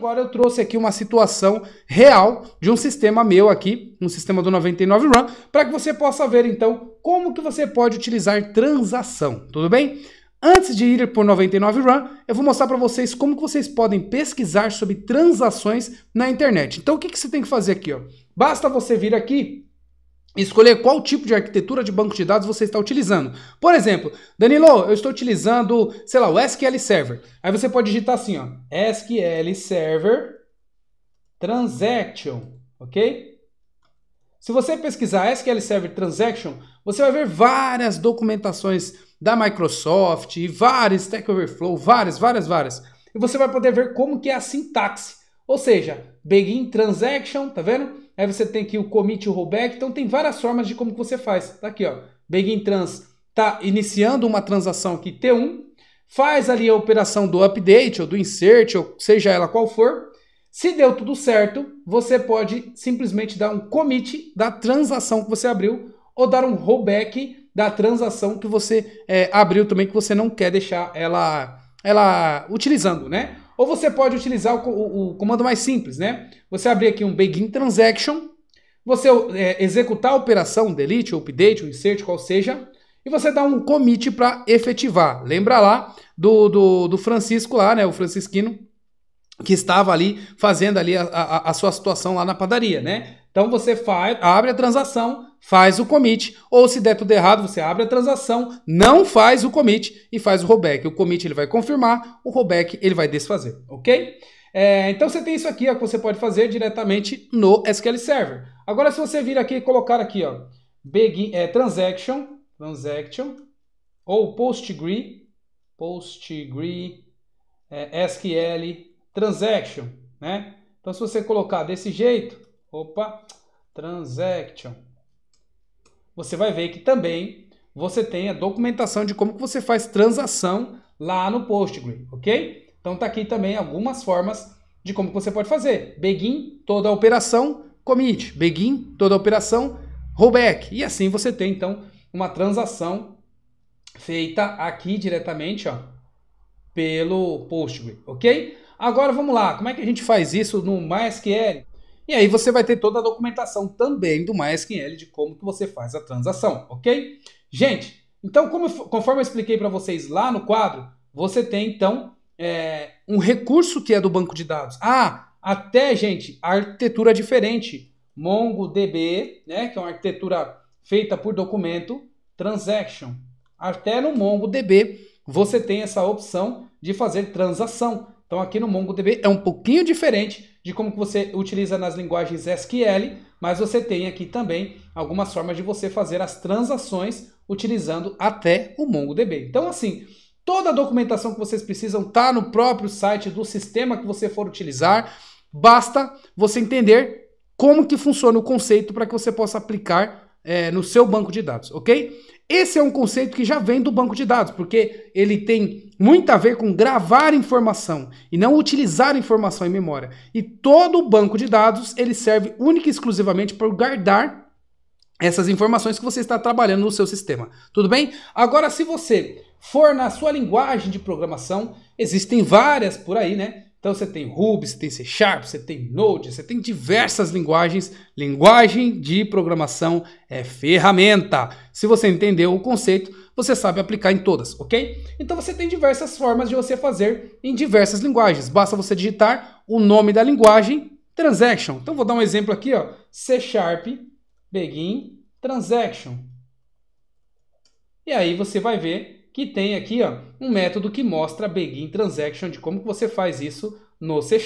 agora eu trouxe aqui uma situação real de um sistema meu aqui, um sistema do 99 Run, para que você possa ver então como que você pode utilizar transação, tudo bem? Antes de ir por 99 Run, eu vou mostrar para vocês como que vocês podem pesquisar sobre transações na internet. Então o que você tem que fazer aqui? Ó? Basta você vir aqui e escolher qual tipo de arquitetura de banco de dados você está utilizando. Por exemplo, Danilo, eu estou utilizando, sei lá, o SQL Server. Aí você pode digitar assim, ó, SQL Server Transaction, ok? Se você pesquisar SQL Server Transaction, você vai ver várias documentações da Microsoft e vários Stack Overflow, várias. E você vai poder ver como que é a sintaxe. Ou seja, begin transaction, tá vendo? Aí você tem aqui o commit e o rollback. Então tem várias formas de como que você faz. Tá aqui, ó. Begin trans tá iniciando uma transação aqui T1. Faz ali a operação do update ou do insert, ou seja ela qual for. Se deu tudo certo, você pode simplesmente dar um commit da transação que você abriu ou dar um rollback da transação que você abriu também, que você não quer deixar ela utilizando, né? Ou você pode utilizar o comando mais simples, né? Você abrir aqui um begin transaction, você executar a operação, delete, ou update, ou insert, qual seja, e você dá um commit para efetivar. Lembra lá do Francisco lá, né? O Francisquino, que estava ali fazendo ali a sua situação lá na padaria, né? Então você abre a transação, faz o commit, ou se der tudo errado, você abre a transação, não faz o commit e faz o rollback. O commit ele vai confirmar, o rollback ele vai desfazer, ok? Então você tem isso aqui ó, que você pode fazer diretamente no SQL Server. Agora se você vir aqui e colocar aqui, ó, begin, transaction, ou PostgreSQL Transaction, né? Então se você colocar desse jeito, transaction, você vai ver que também você tem a documentação de como que você faz transação lá no Postgre, ok? Então tá aqui também algumas formas de como que você pode fazer. Begin, toda a operação, commit. Begin, toda a operação, rollback. E assim você tem então uma transação feita aqui diretamente, ó, pelo Postgre, ok? Agora vamos lá, como é que a gente faz isso no MySQL? E aí você vai ter toda a documentação também do MySQL de como que você faz a transação, ok? Gente, então conforme eu expliquei para vocês lá no quadro, você tem então um recurso que é do banco de dados. Até, gente, a arquitetura é diferente. MongoDB, né, que é uma arquitetura feita por documento, transaction. Até no MongoDB você tem essa opção de fazer transação. Então aqui no MongoDB é um pouquinho diferente de como que você utiliza nas linguagens SQL, mas você tem aqui também algumas formas de você fazer as transações utilizando até o MongoDB. Então assim, toda a documentação que vocês precisam está no próprio site do sistema que você for utilizar, basta você entender como que funciona o conceito para que você possa aplicar no seu banco de dados, ok? Esse é um conceito que já vem do banco de dados, porque ele tem muito a ver com gravar informação e não utilizar informação em memória. E todo o banco de dados ele serve única e exclusivamente para guardar essas informações que você está trabalhando no seu sistema. Tudo bem? Agora, se você for na sua linguagem de programação, existem várias por aí, né? Então você tem Ruby, você tem C#, você tem Node, você tem diversas linguagens. Linguagem de programação é ferramenta. Se você entendeu o conceito, você sabe aplicar em todas, ok? Então você tem diversas formas de você fazer em diversas linguagens. Basta você digitar o nome da linguagem, transaction. Então vou dar um exemplo aqui, ó, C# begin transaction. E aí você vai ver que tem aqui ó, um método que mostra begin transaction, de como que você faz isso no C#.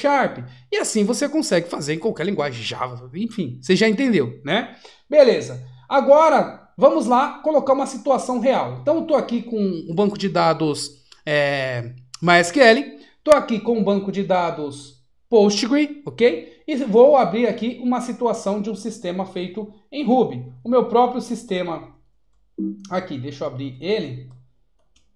E assim você consegue fazer em qualquer linguagem, Java, enfim, você já entendeu, né? Beleza. Agora, vamos lá colocar uma situação real. Então eu estou aqui com um banco de dados MySQL, estou aqui com um banco de dados Postgre, ok? E vou abrir aqui uma situação de um sistema feito em Ruby. O meu próprio sistema, aqui, deixa eu abrir ele.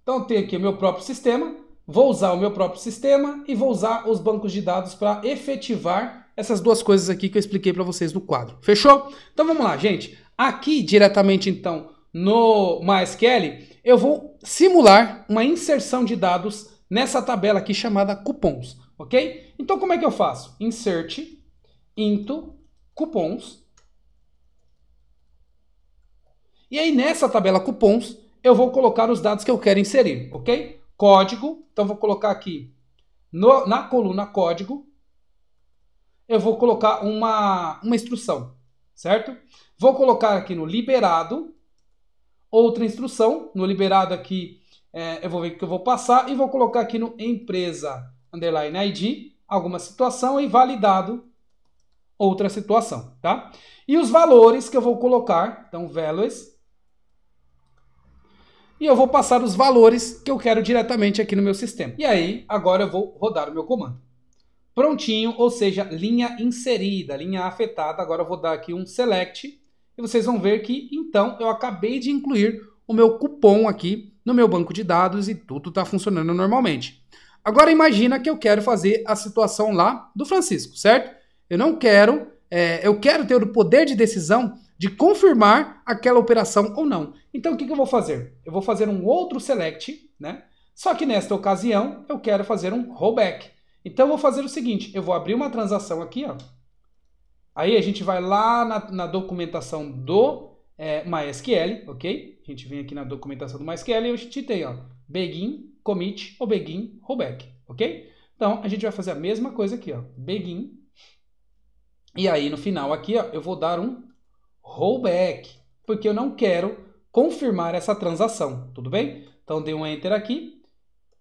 Então eu tenho aqui o meu próprio sistema, vou usar o meu próprio sistema e vou usar os bancos de dados para efetivar essas duas coisas aqui que eu expliquei para vocês no quadro. Fechou? Então vamos lá, gente. Aqui diretamente então no MySQL, eu vou simular uma inserção de dados nessa tabela aqui chamada cupons. ok? Então como é que eu faço? Insert into cupons. E aí nessa tabela cupons eu vou colocar os dados que eu quero inserir, ok? Código, então vou colocar aqui na coluna código, eu vou colocar uma instrução, certo? Vou colocar aqui no liberado outra instrução. No liberado aqui eu vou ver o que eu vou passar e vou colocar aqui no empresa underline ID alguma situação e validado outra situação, tá? E os valores que eu vou colocar, então values, e eu vou passar os valores que eu quero diretamente aqui no meu sistema. E aí, agora eu vou rodar o meu comando. Prontinho, ou seja, linha inserida, linha afetada. Agora eu vou dar aqui um select e vocês vão ver que, então, eu acabei de incluir o meu cupom aqui no meu banco de dados e tudo está funcionando normalmente. Agora imagina que eu quero fazer a situação lá do Francisco, certo? Eu quero ter o poder de decisão de confirmar aquela operação ou não. Então o que eu vou fazer? Eu vou fazer um outro select, né? Só que nesta ocasião eu quero fazer um rollback. Então eu vou fazer o seguinte, eu vou abrir uma transação aqui, ó. Aí a gente vai lá na documentação do MySQL, ok? A gente vem aqui na documentação do MySQL e a gente tem, ó, begin, commit ou begin, rollback, ok? Então a gente vai fazer a mesma coisa aqui, ó, begin. E aí no final aqui, ó, eu vou dar um rollback, porque eu não quero confirmar essa transação, tudo bem? Então dei um enter aqui,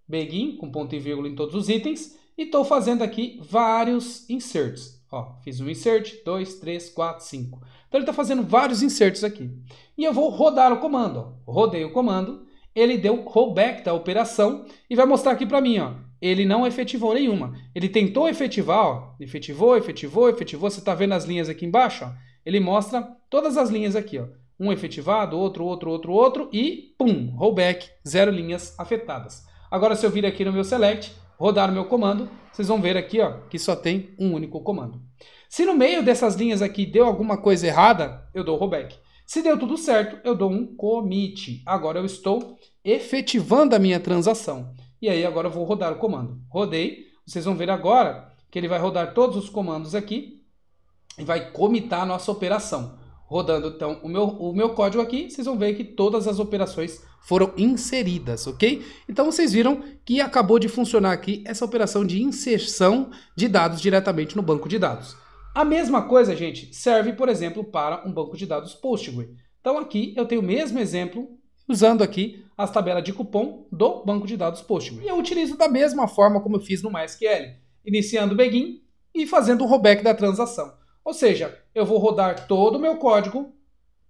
begin, com ponto e vírgula em todos os itens, e estou fazendo aqui vários inserts. Ó, fiz um insert, 2, 3, 4, 5. Então ele está fazendo vários inserts aqui. E eu vou rodar o comando. Ó. Rodei o comando, ele deu rollback da operação e vai mostrar aqui para mim, ó. Ele não efetivou nenhuma. Ele tentou efetivar, ó. Efetivou. Você está vendo as linhas aqui embaixo? Ó? Ele mostra todas as linhas aqui, ó. Um efetivado, outro e pum, rollback, 0 linhas afetadas. Agora se eu vir aqui no meu select, rodar o meu comando, vocês vão ver aqui, ó, que só tem um único comando. Se no meio dessas linhas aqui deu alguma coisa errada, eu dou rollback. Se deu tudo certo, eu dou um commit. Agora eu estou efetivando a minha transação. E aí agora eu vou rodar o comando. Rodei, vocês vão ver agora que ele vai rodar todos os comandos aqui e vai comitar a nossa operação. Rodando então o meu código aqui, vocês vão ver que todas as operações foram inseridas, ok? Então vocês viram que acabou de funcionar aqui essa operação de inserção de dados diretamente no banco de dados. A mesma coisa, gente, serve, por exemplo, para um banco de dados Postgre. Então aqui eu tenho o mesmo exemplo usando aqui as tabelas de cupom do banco de dados Postgre. E eu utilizo da mesma forma como eu fiz no MySQL, iniciando o begin e fazendo o rollback da transação. Ou seja, eu vou rodar todo o meu código,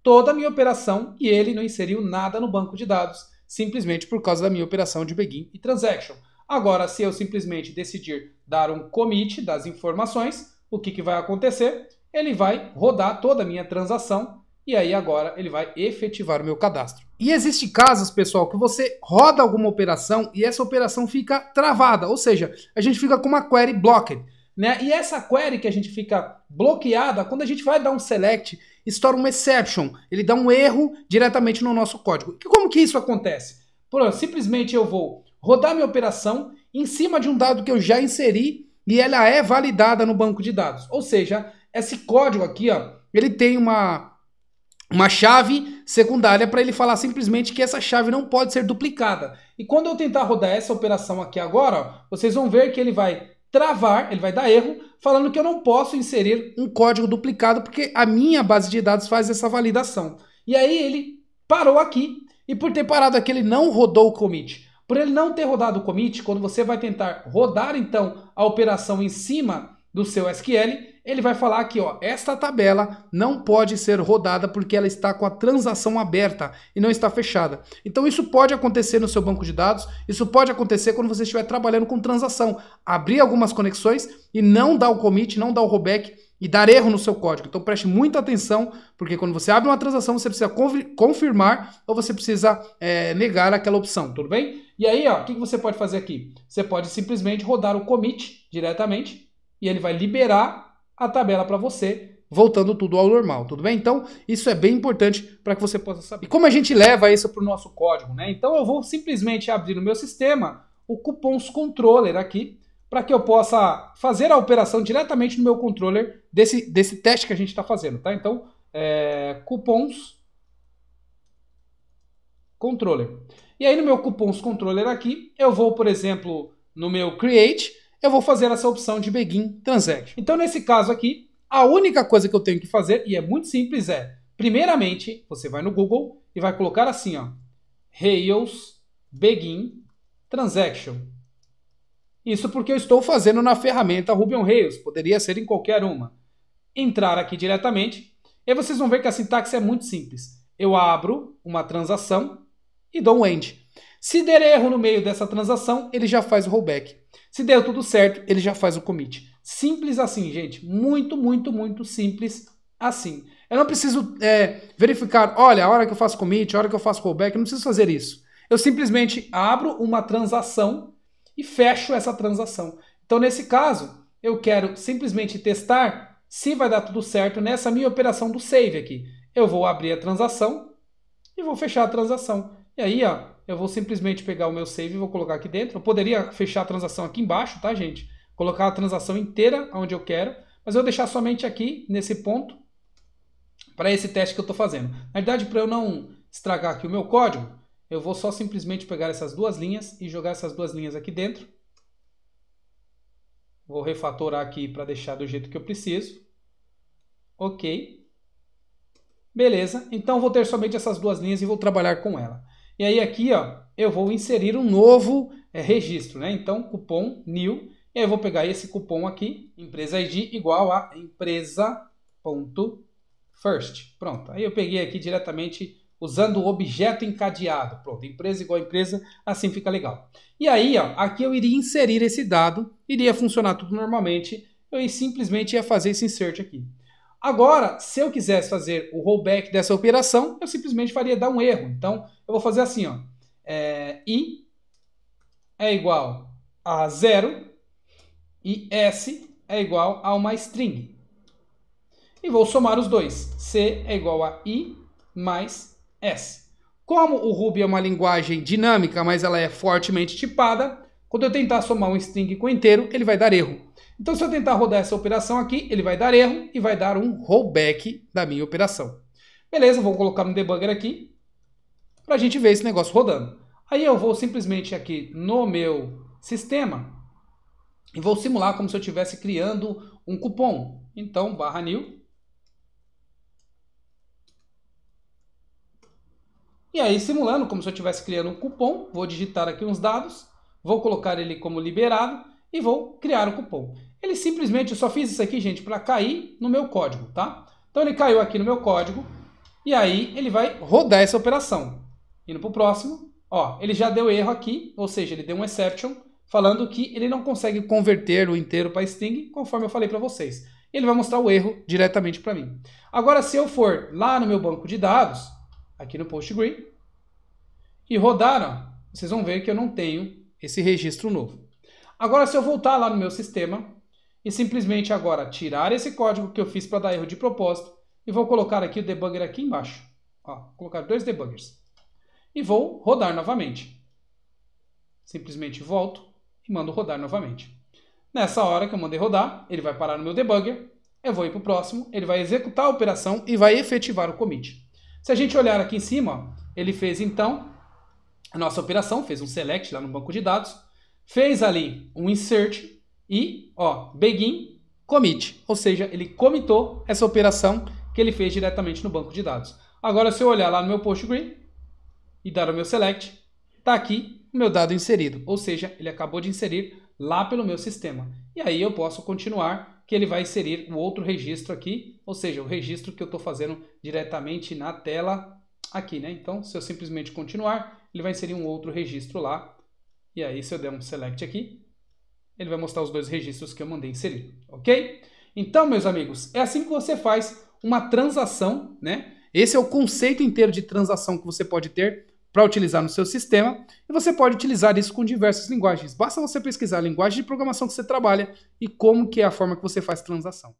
toda a minha operação e ele não inseriu nada no banco de dados, simplesmente por causa da minha operação de begin e transaction. Agora, se eu simplesmente decidir dar um commit das informações, o que vai acontecer? Ele vai rodar toda a minha transação e aí agora ele vai efetivar o meu cadastro. E existem casos, pessoal, que você roda alguma operação e essa operação fica travada, ou seja, a gente fica com uma query blocked. Né? E essa query que a gente fica bloqueada, quando a gente vai dar um select, estoura um exception, ele dá um erro diretamente no nosso código. E como que isso acontece? Simplesmente eu vou rodar minha operação em cima de um dado que eu já inseri e ela é validada no banco de dados. Ou seja, esse código aqui, ó, ele tem uma chave secundária para ele falar simplesmente que essa chave não pode ser duplicada. E quando eu tentar rodar essa operação aqui agora, ó, vocês vão ver que ele vai travar, ele vai dar erro, falando que eu não posso inserir um código duplicado porque a minha base de dados faz essa validação. E aí ele parou aqui e por ter parado aqui ele não rodou o commit. Por ele não ter rodado o commit, quando você vai tentar rodar então a operação em cima do seu SQL, ele vai falar aqui, ó, esta tabela não pode ser rodada porque ela está com a transação aberta e não está fechada. Então isso pode acontecer no seu banco de dados, isso pode acontecer quando você estiver trabalhando com transação. Abrir algumas conexões e não dar o commit, não dar o rollback e dar erro no seu código. Então preste muita atenção, porque quando você abre uma transação, você precisa confirmar ou você precisa negar aquela opção, tudo bem? E aí, ó, o que você pode fazer aqui? Você pode simplesmente rodar o commit diretamente e ele vai liberar a tabela para você, voltando tudo ao normal, tudo bem? Então, isso é bem importante para que você possa saber. E como a gente leva isso para o nosso código, né? Então, eu vou simplesmente abrir no meu sistema o cupons controller aqui, para que eu possa fazer a operação diretamente no meu controller desse teste que a gente está fazendo, tá? Então, cupons controller. E aí no meu cupons controller aqui, eu vou, por exemplo, no meu create, eu vou fazer essa opção de begin transaction. Então, nesse caso aqui, a única coisa que eu tenho que fazer, e é muito simples, primeiramente, você vai no Google e vai colocar assim, ó, Rails begin transaction. Isso porque eu estou fazendo na ferramenta Ruby on Rails, poderia ser em qualquer uma. Entrar aqui diretamente, e vocês vão ver que a sintaxe é muito simples. Eu abro uma transação e dou um end. Se der erro no meio dessa transação, ele já faz o rollback. Se der tudo certo, ele já faz o commit. Simples assim, gente. Muito, muito, muito simples assim. Eu não preciso verificar, olha, a hora que eu faço commit, a hora que eu faço rollback, eu não preciso fazer isso. Eu simplesmente abro uma transação e fecho essa transação. Então, nesse caso, eu quero simplesmente testar se vai dar tudo certo nessa minha operação do save aqui. Eu vou abrir a transação e vou fechar a transação. E aí, ó, eu vou simplesmente pegar o meu save e vou colocar aqui dentro. Eu poderia fechar a transação aqui embaixo, tá, gente? Colocar a transação inteira onde eu quero, mas eu vou deixar somente aqui, nesse ponto, para esse teste que eu estou fazendo. Na verdade, para eu não estragar aqui o meu código, eu vou só simplesmente pegar essas duas linhas e jogar essas duas linhas aqui dentro. Vou refatorar aqui para deixar do jeito que eu preciso. Ok. Beleza. Então, vou ter somente essas duas linhas e vou trabalhar com ela. E aí aqui, ó, eu vou inserir um novo registro, né? Então, cupom new. E aí eu vou pegar esse cupom aqui, empresa ID igual a empresa.first. Pronto. Aí eu peguei aqui diretamente usando o objeto encadeado. Pronto, empresa igual a empresa, assim fica legal. E aí, ó, aqui eu iria inserir esse dado, iria funcionar tudo normalmente, eu simplesmente ia fazer esse insert aqui. Agora, se eu quisesse fazer o rollback dessa operação, eu simplesmente faria dar um erro. Então, eu vou fazer assim, ó, i é igual a 0 e s é igual a uma string. E vou somar os dois. C é igual a i mais S. Como o Ruby é uma linguagem dinâmica, mas ela é fortemente tipada, quando eu tentar somar um string com inteiro, ele vai dar erro. Então, se eu tentar rodar essa operação aqui, ele vai dar erro e vai dar um rollback da minha operação. Beleza, vou colocar no debugger aqui para a gente ver esse negócio rodando. Aí eu vou simplesmente aqui no meu sistema e vou simular como se eu estivesse criando um cupom. Então, /new. E aí, simulando como se eu estivesse criando um cupom, vou digitar aqui uns dados, vou colocar ele como liberado e vou criar o cupom. Ele simplesmente, eu só fiz isso aqui, gente, para cair no meu código, tá? Então ele caiu aqui no meu código e aí ele vai rodar essa operação. Indo para o próximo, ó, ele já deu erro aqui, ou seja, ele deu um exception, falando que ele não consegue converter o inteiro para string, conforme eu falei para vocês. Ele vai mostrar o erro diretamente para mim. Agora, se eu for lá no meu banco de dados, aqui no PostgreSQL, e rodar, ó, vocês vão ver que eu não tenho esse registro novo. Agora, se eu voltar lá no meu sistema e simplesmente agora tirar esse código que eu fiz para dar erro de propósito e vou colocar aqui o debugger aqui embaixo. Ó, colocar dois debuggers. E vou rodar novamente. Simplesmente volto e mando rodar novamente. Nessa hora que eu mandei rodar, ele vai parar no meu debugger, eu vou ir para o próximo, ele vai executar a operação e vai efetivar o commit. Se a gente olhar aqui em cima, ó, ele fez então a nossa operação, fez um select lá no banco de dados, fez ali um insert e, ó, begin commit, ou seja, ele commitou essa operação que ele fez diretamente no banco de dados. Agora, se eu olhar lá no meu PostgreSQL e dar o meu select, está aqui o meu dado inserido, ou seja, ele acabou de inserir lá pelo meu sistema. E aí eu posso continuar, que ele vai inserir o outro registro aqui, ou seja, o registro que eu estou fazendo diretamente na tela aqui, né? Então, se eu simplesmente continuar, ele vai inserir um outro registro lá. E aí, se eu der um select aqui, ele vai mostrar os dois registros que eu mandei inserir, ok? Então, meus amigos, é assim que você faz uma transação, né? Esse é o conceito inteiro de transação que você pode ter para utilizar no seu sistema, e você pode utilizar isso com diversas linguagens. Basta você pesquisar a linguagem de programação que você trabalha e como que é a forma que você faz transação.